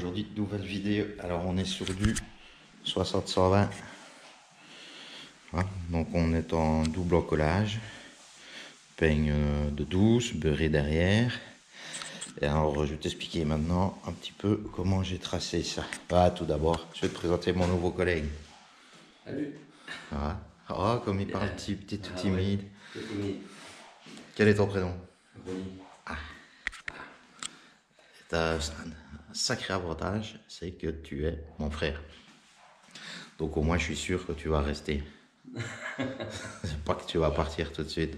aujourd'hui, nouvelle vidéo. Alors on est sur du 60-120. Voilà. Donc on est en double encollage. Peigne de 12, beurré derrière. Et alors je vais t'expliquer maintenant un petit peu comment j'ai tracé ça. Tout d'abord, je vais te présenter mon nouveau collègue. Salut. Voilà. Oh, comme il parle petit, tout timide. Ouais, tout timide. Quel est ton prénom? Ronnie. C'est un sacré avantage, c'est que tu es mon frère. Donc au moins je suis sûr que tu vas rester. C'est pas que tu vas partir tout de suite.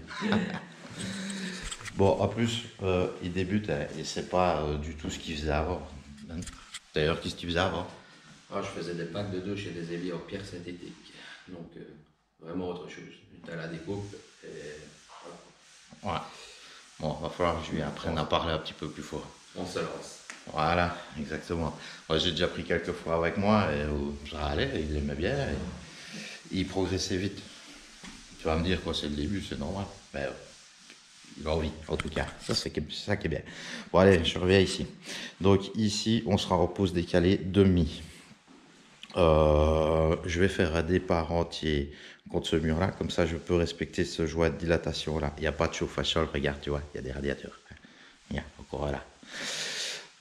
Bon, en plus, il débute et c'est pas du tout ce qu'il faisait avant. D'ailleurs, qu'est-ce qu'il faisait avant? Je faisais des packs de dos chez des amis en pierre synthétique. Donc, vraiment autre chose. J'étais à la découpe et voilà. Ouais. Bon, va falloir que je lui apprenne à parler un petit peu plus fort. On se lance. Voilà, exactement. Moi, j'ai déjà pris quelques fois avec moi et ça allait, il aimait bien. Et il progressait vite. Tu vas me dire quoi, c'est le début, c'est normal. Mais il a envie, en tout cas. Ça, c'est ça qui est bien. Bon, allez, je reviens ici. Donc, ici, on sera en pause décalée demi. Je vais faire un départ entier contre ce mur-là. Comme ça, je peux respecter ce joint de dilatation-là. Il n'y a pas de chauffage sol, regarde, tu vois, il y a des radiateurs. Il y a encore là.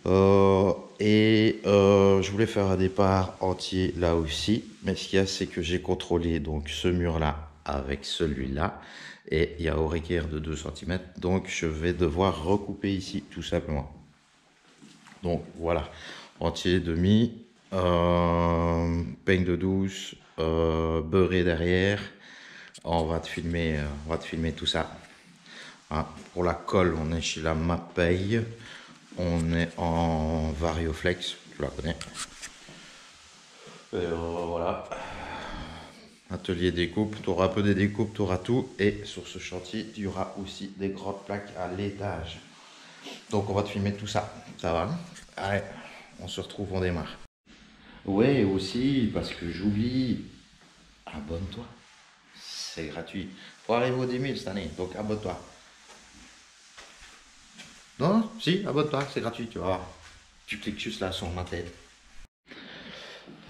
Je voulais faire un départ entier là aussi, mais ce qu'il y a, c'est que j'ai contrôlé donc ce mur là avec celui-là et il y a au requert de 2 cm, donc je vais devoir recouper ici tout simplement. Donc voilà, entier demi, peigne de 12, beurré derrière. On va te filmer tout ça. Voilà. Pour la colle, on est chez la Mapei. On est en Varioflex, tu la connais. Voilà. Atelier découpe, tu auras un peu des découpes, tu auras tout. Et sur ce chantier, il y aura aussi des grandes plaques à l'étage. Donc on va te filmer tout ça. Ça va? Allez, on se retrouve, on démarre. Ouais, aussi, parce que j'oublie. Abonne-toi. C'est gratuit. Faut arriver aux 10 000 cette année, donc abonne-toi. Non, si, abonne-toi, c'est gratuit, tu vas voir. Tu cliques juste là sur ma tête.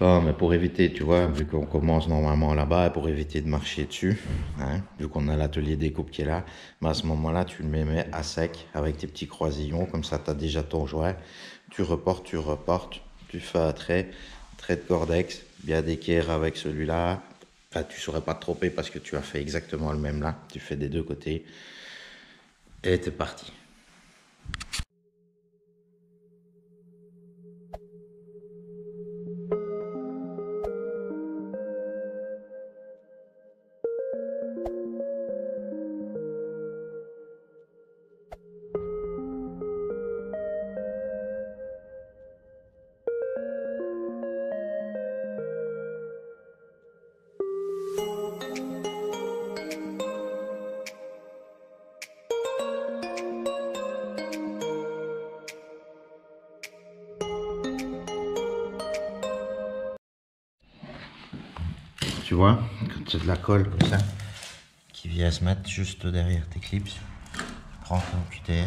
Mais pour éviter, tu vois, vu qu'on commence normalement là-bas, pour éviter de marcher dessus, hein, vu qu'on a l'atelier découpe qui est là, mais à ce moment-là, tu le mets à sec avec tes petits croisillons, comme ça, tu as déjà ton joint. Tu reportes, tu fais un trait de cordex, bien d'équerre avec celui-là. Enfin, tu ne saurais pas te tromper parce que tu as fait exactement le même là. Tu fais des deux côtés et t'es parti. Tu vois, quand tu as de la colle comme ça, qui vient se mettre juste derrière tes clips, tu prends ton cutter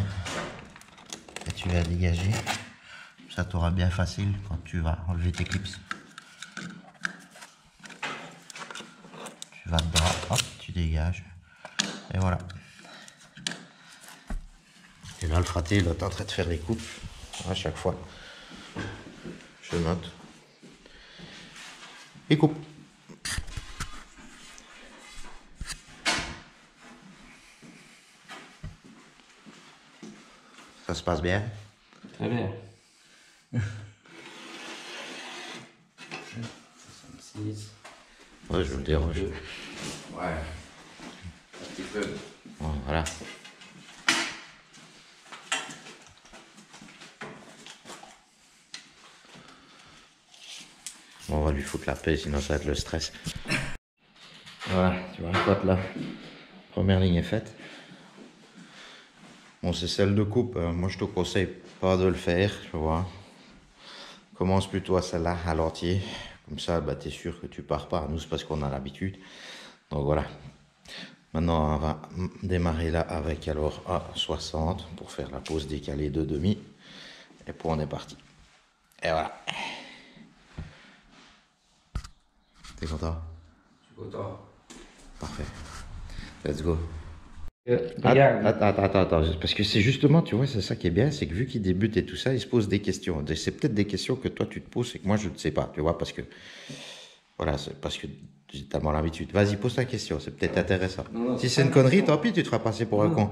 et tu vas dégager. Ça t'aura bien facile quand tu vas enlever tes clips. Tu vas dedans, hop, tu dégages. Et voilà. Et là, le fraté, là, t'es en train de faire les coupes à chaque fois. Je note. Et coupe. Ça se passe bien? Très bien. 66. Ouais, je me dérange. Ouais. Un petit peu. Voilà. Bon, on va lui foutre la paix, sinon ça va être le stress. Voilà, tu vois, la là. Première ligne est faite. Bon, c'est celle de coupe. Moi, je te conseille pas de le faire, tu vois. Commence plutôt à celle-là, à l'entier. Comme ça, bah, tu es sûr que tu pars pas. Nous, c'est parce qu'on a l'habitude. Donc voilà. Maintenant, on va démarrer là avec alors à 60 pour faire la pause décalée de demi. Et puis on est parti. Et voilà. T'es content? Je suis content. Parfait. Let's go. Regarde. Attends, parce que c'est justement, tu vois, c'est ça qui est bien, c'est que vu qu'il débute et tout ça, il se pose des questions. C'est peut-être des questions que toi tu te poses et que moi je ne sais pas, tu vois, parce que, voilà, c'est parce que j'ai tellement l'habitude. Vas-y, pose ta question, c'est peut-être intéressant. Non, Si c'est une connerie, tant pis, tu te feras passer pour un con.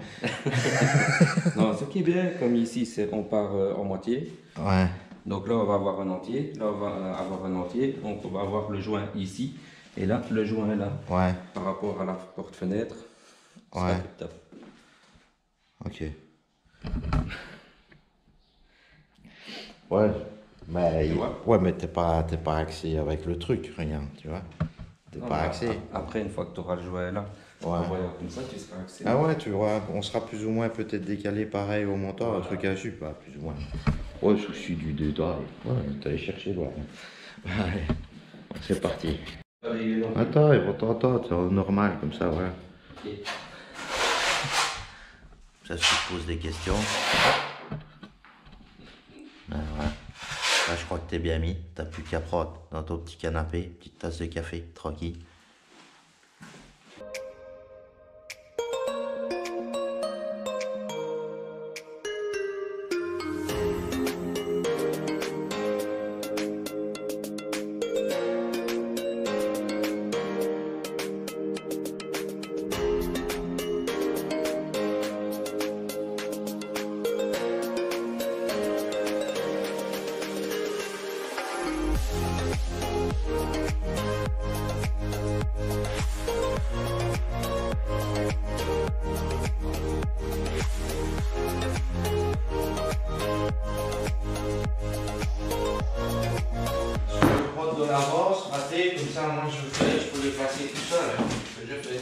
Non, ce qui est bien, comme ici, c'est on part en moitié. Ouais, Donc là, on va avoir un entier. Là, on va avoir un entier. Donc on va avoir le joint ici. Et là, le joint là. ouais, Par rapport à la porte-fenêtre. ouais, Ça fait top. ok. Ouais, mais, Tu vois? ouais, mais t'es pas axé avec le truc, rien, tu vois. T'es Non, pas mais axé. Après, une fois que tu auras le joint là, Ouais. en voyant comme ça, tu seras axé. Ah ouais, tu vois, on sera plus ou moins peut-être décalé pareil au montant, un truc à jus, pas plus ou moins. Ouais, souci du détail. Ouais, t'allais chercher loin. Allez, c'est parti. Attends, attends, c'est normal comme ça, voilà. Ok. Ça se pose des questions. Ouais. Là, je crois que t'es bien mis. T'as plus qu'à prendre dans ton petit canapé, petite tasse de café, tranquille. De l'avance, raté, comme ça moi je peux le passer tout seul, hein, ce que je fais.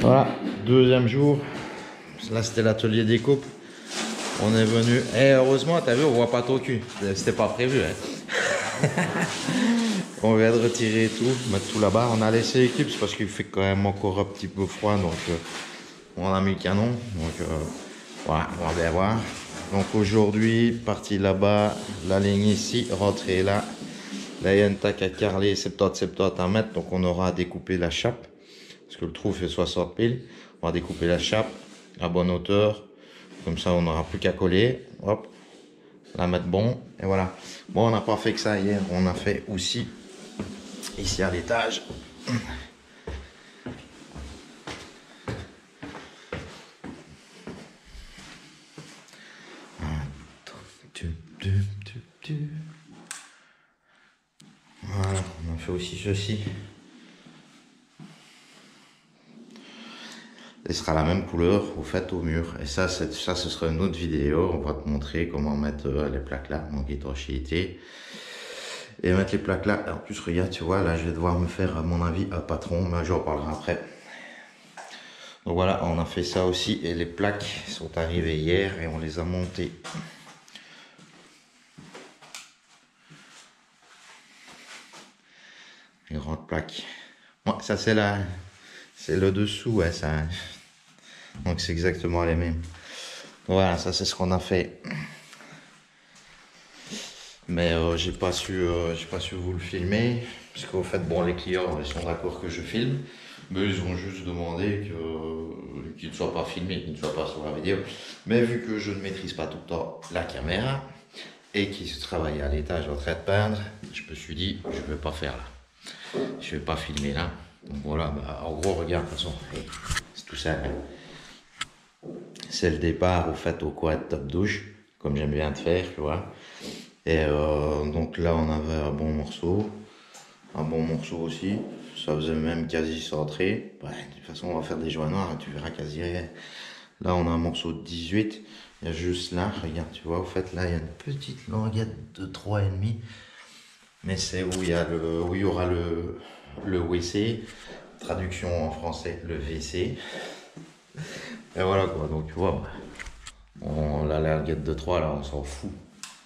Voilà, deuxième jour. Là, c'était l'atelier découpe. On est venu. Et heureusement, t'as vu, on voit pas ton cul. C'était pas prévu. Hein. On vient de retirer tout, mettre tout là-bas. On a laissé l'équipe parce qu'il fait quand même encore un petit peu froid. Donc, on a mis le canon. Donc, voilà, on va bien voir. Donc, aujourd'hui, parti là-bas, la ligne ici, rentrée là. Là, il y a une tac à carreler 70 à mettre. Donc, on aura à découper la chape. Parce que le trou fait 60 piles. On va découper la chape à bonne hauteur. Comme ça, on n'aura plus qu'à coller. Hop, la mettre bon. Et voilà. Bon, on n'a pas fait que ça hier. On a fait aussi ici à l'étage. Voilà, on a fait aussi ceci. Et ce sera la même couleur au fait au mur. Et ça, ce sera une autre vidéo. On va te montrer comment mettre les plaques là, donc étanchéité. Et mettre les plaques là. Et en plus, regarde, tu vois, là, je vais devoir me faire, à mon avis, un patron. Mais j'en parlerai après. Donc voilà, on a fait ça aussi. Et les plaques sont arrivées hier et on les a montées. Les grandes plaques. Ouais, ça, c'est là. C'est le dessous, ouais, ça. Donc, c'est exactement les mêmes. Voilà, ça, c'est ce qu'on a fait. Mais j'ai pas su vous le filmer. Parce qu'au fait, bon, les clients, ils sont d'accord que je filme. Mais ils ont juste demandé qu'il ne soit pas filmé, qu'il ne soit pas sur la vidéo. Mais vu que je ne maîtrise pas tout le temps la caméra et qu'ils travaillent à l'étage en train de peindre, je me suis dit, je ne vais pas faire là. Je ne vais pas filmer là. Donc voilà, bah, en gros, regarde, de toute façon, c'est tout ça. Hein. C'est le départ, au fait, au quad top douche, comme j'aime bien te faire, tu vois. Et donc là, on avait un bon morceau aussi. Ça faisait même quasi centré. Ouais, de toute façon, on va faire des joints noirs, tu verras quasi rien. Là, on a un morceau de 18. Il y a juste là, regarde, tu vois, au fait, là, il y a une petite languette de 3,5. Mais c'est où où il y aura le WC. Traduction en français, le WC. Et voilà quoi, donc tu vois, la languette de 3, là, on s'en fout.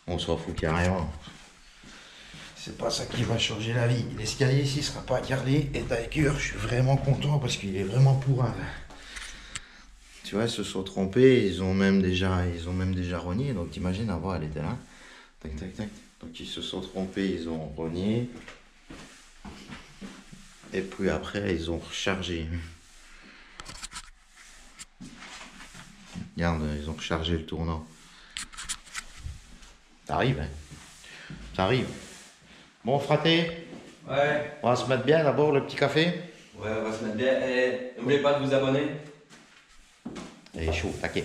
On s'en fout carrément. C'est pas ça qui va changer la vie. L'escalier ici sera pas carrelé et d'ailleurs, je suis vraiment content parce qu'il est vraiment pourrave. Tu vois, ils se sont trompés, ils ont même déjà rogné. Donc t'imagines, avant elle était là. Tac, tac, tac. Donc ils se sont trompés, ils ont rogné. Et puis après, ils ont rechargé. Regarde, ils ont rechargé le tournant. T'arrives, hein. T'arrives. Bon, fraté. Ouais. On va se mettre bien d'abord le petit café. Ouais, on va se mettre bien. Et n'oubliez pas de vous abonner. Il est chaud, taquet.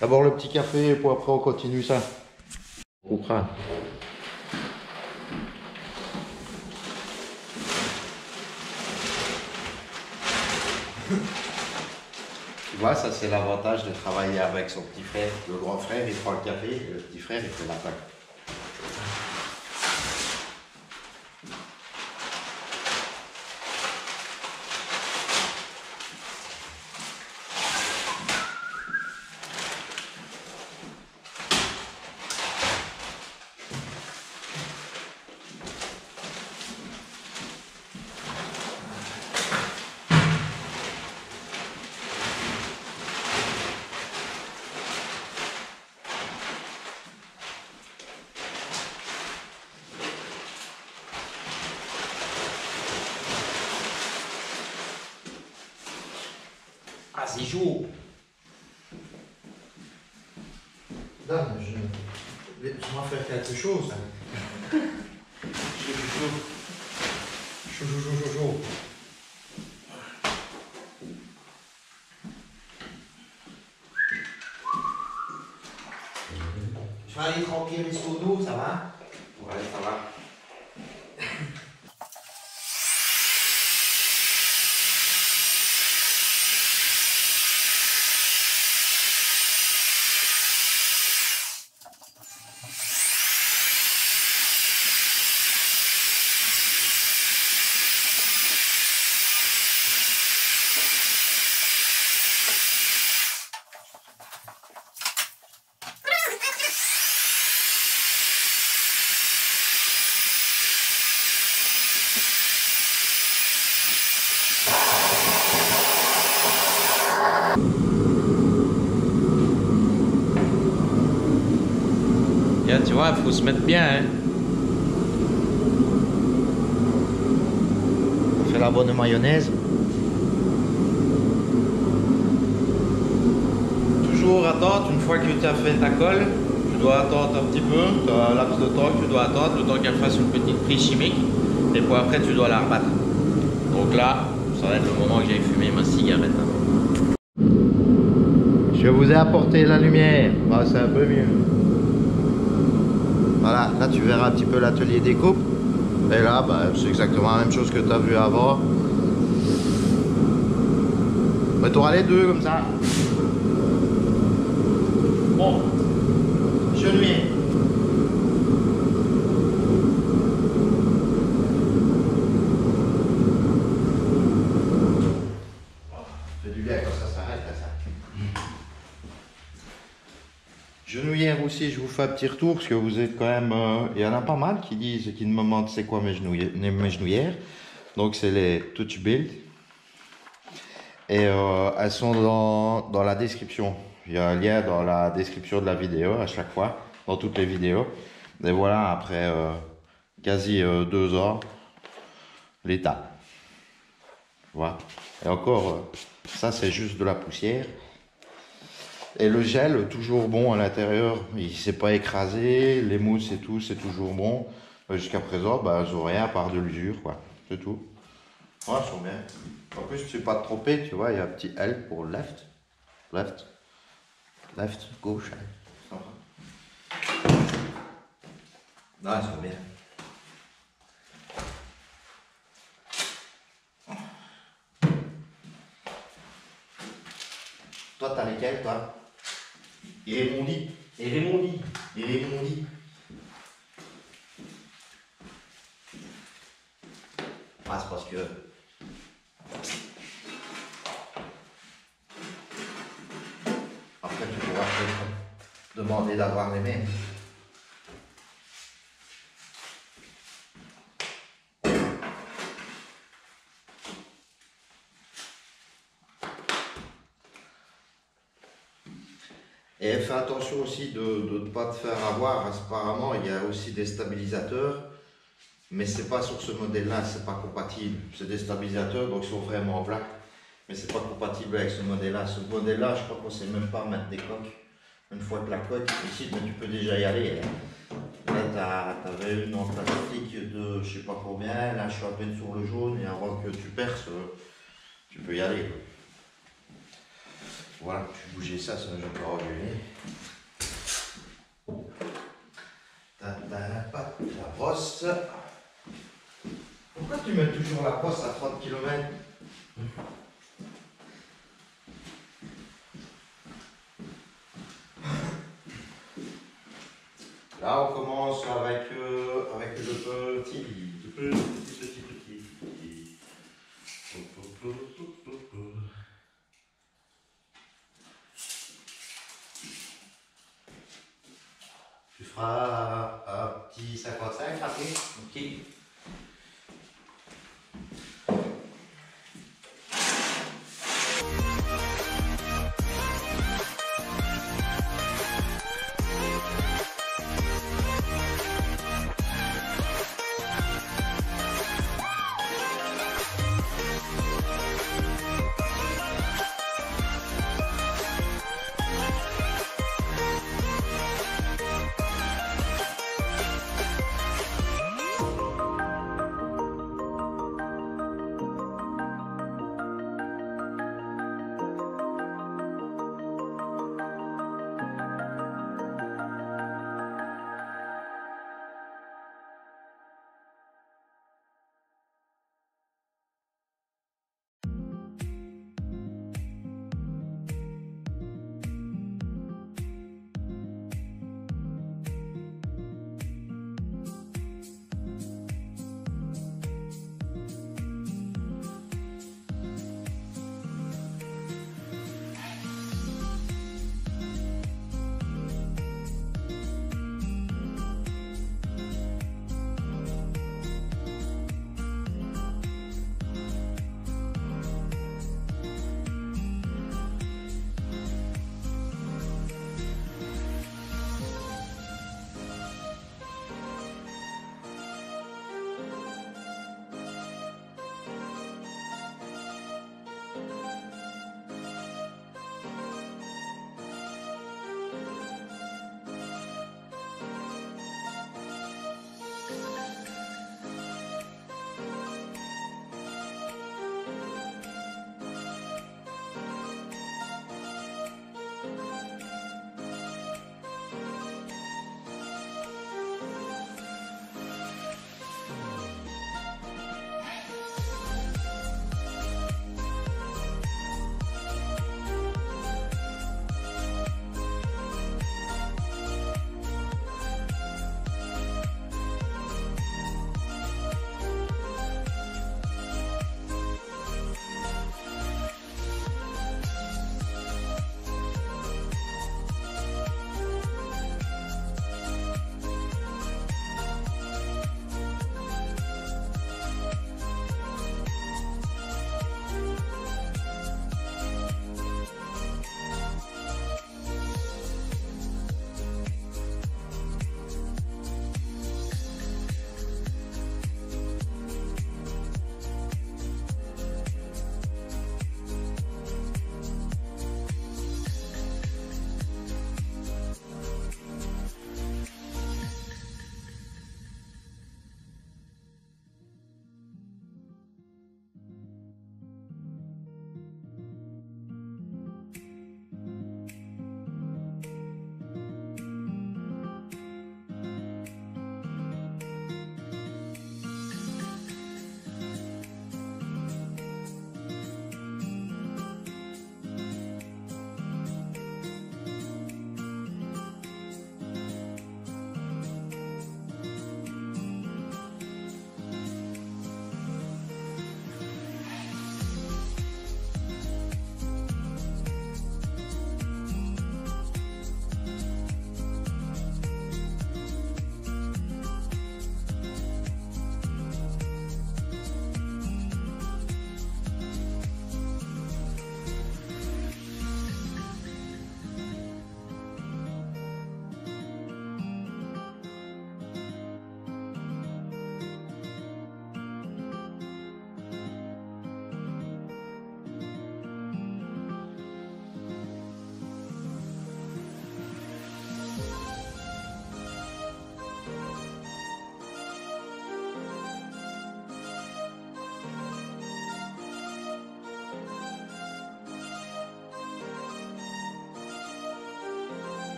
D'abord le petit café, et puis après on continue ça. On coupera. Tu vois, ça c'est l'avantage de travailler avec son petit frère. Le grand frère, il prend le café, et le petit frère, il fait la plaque. Ah, c'est chaud. Non, mais je vais faire quelque chose. Chaud. Je vais aller remplir les seaux d'eau, ça va? Ouais, ça va. Ouais, faut se mettre bien, hein. On fait la bonne mayonnaise. Toujours attendre, une fois que tu as fait ta colle, tu dois attendre un petit peu, tu as un laps de temps que tu dois attendre, le temps qu'elle fasse une petite prise chimique, et puis après tu dois la rebattre. Donc là, ça va être le moment que j'aille fumer ma cigarette. Je vous ai apporté la lumière, bah, c'est un peu mieux. Voilà, là tu verras un petit peu l'atelier découpe. Et là, bah, c'est exactement la même chose que tu as vu avant. Mais tu auras les deux comme ça. Bon, genouiller. Fait du bien quand ça s'arrête là, ça. Genouillère aussi, je vous fais un petit retour parce que vous êtes quand même. Il y en a pas mal qui disent, qui me demandent c'est quoi mes genouillères. Donc c'est les Touch Build. Et elles sont dans la description. Il y a un lien dans la description de la vidéo à chaque fois, dans toutes les vidéos. Et voilà, après quasi 2 heures, l'état. Voilà. Et encore, ça c'est juste de la poussière. Et le gel, toujours bon à l'intérieur, il ne s'est pas écrasé, les mousses et tout, c'est toujours bon. Jusqu'à présent, bah, elles n'ont rien à part de l'usure, quoi. C'est tout. Ouais, elles sont bien. En plus, tu ne sais pas te tromper, tu vois, il y a un petit L pour left, left, left, gauche. Non, elles sont bien. Toi, t'as lesquels, toi? Irémondi. Irémondi. Irémondi. Ah, c'est parce que... Après, tu pourras te demander d'avoir les mêmes. Et fais attention aussi de ne pas te faire avoir. Apparemment, il y a aussi des stabilisateurs, mais c'est pas sur ce modèle-là, c'est pas compatible. C'est des stabilisateurs, donc ils sont vraiment plats, mais c'est pas compatible avec ce modèle-là. Ce modèle-là, je crois qu'on sait même pas mettre des coques. Une fois que la coque est ici, mais tu peux déjà y aller. Là, tu avais une en plastique de je sais pas combien. Là, je suis à peine sur le jaune, et avant que tu perces, tu peux y aller. Voilà, je vais bouger ça, sinon je vais pas reculer. La brosse. Pourquoi tu mets toujours la brosse à 30 km? Là, on commence avec le petit. Tu feras un petit 55 après. Ok.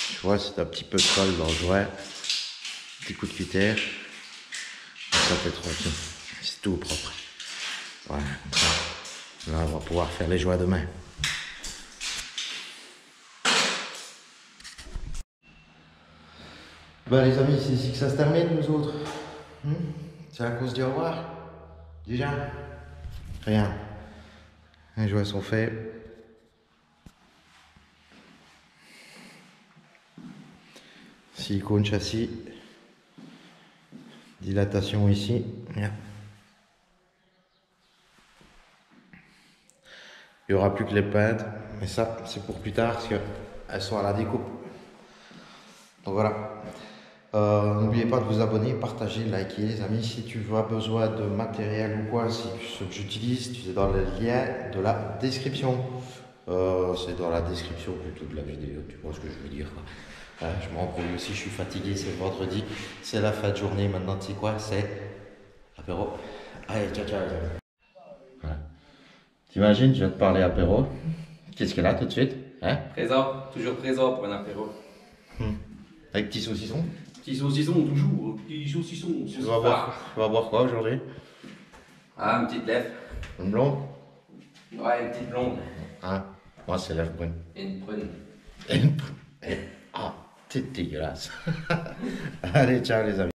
Tu vois, c'est un petit peu de colle dans le jouet. Petit coup de cutter. Ça fait tranquille. C'est tout propre. Voilà, comme ça. Là, on va pouvoir faire les jouets demain. Ben les amis, c'est ici que ça se termine, nous autres. C'est à cause du au revoir. Déjà. Rien. Les jouets sont faits. Silicone châssis. Dilatation ici. Il n'y aura plus que les peintes. Mais ça, c'est pour plus tard parce qu'elles sont à la découpe. Donc voilà. N'oubliez pas de vous abonner, partager, liker les amis. Si tu as besoin de matériel ou quoi, si ce que j'utilise, tu es dans le lien de la description. C'est dans la description plutôt de la vidéo, tu vois ce que je veux dire. Je m'embrouille aussi, je suis fatigué, c'est vendredi, c'est la fin de journée. Maintenant, tu sais quoi, c'est apéro. Allez, ciao, ciao. Voilà. T'imagines, je viens de parler apéro. Qu'est-ce qu'elle a tout de suite, hein? Présent, toujours présent pour un apéro. Avec petit saucisson. Petit saucisson, toujours. Petit saucisson. Tu vas boire quoi aujourd'hui? Ah, une petite lèvre. Une blonde? Ouais, une petite blonde. Ah, moi c'est lèvres brunes. Et une prune. Ah, c'est dégueulasse. Allez, ciao les amis.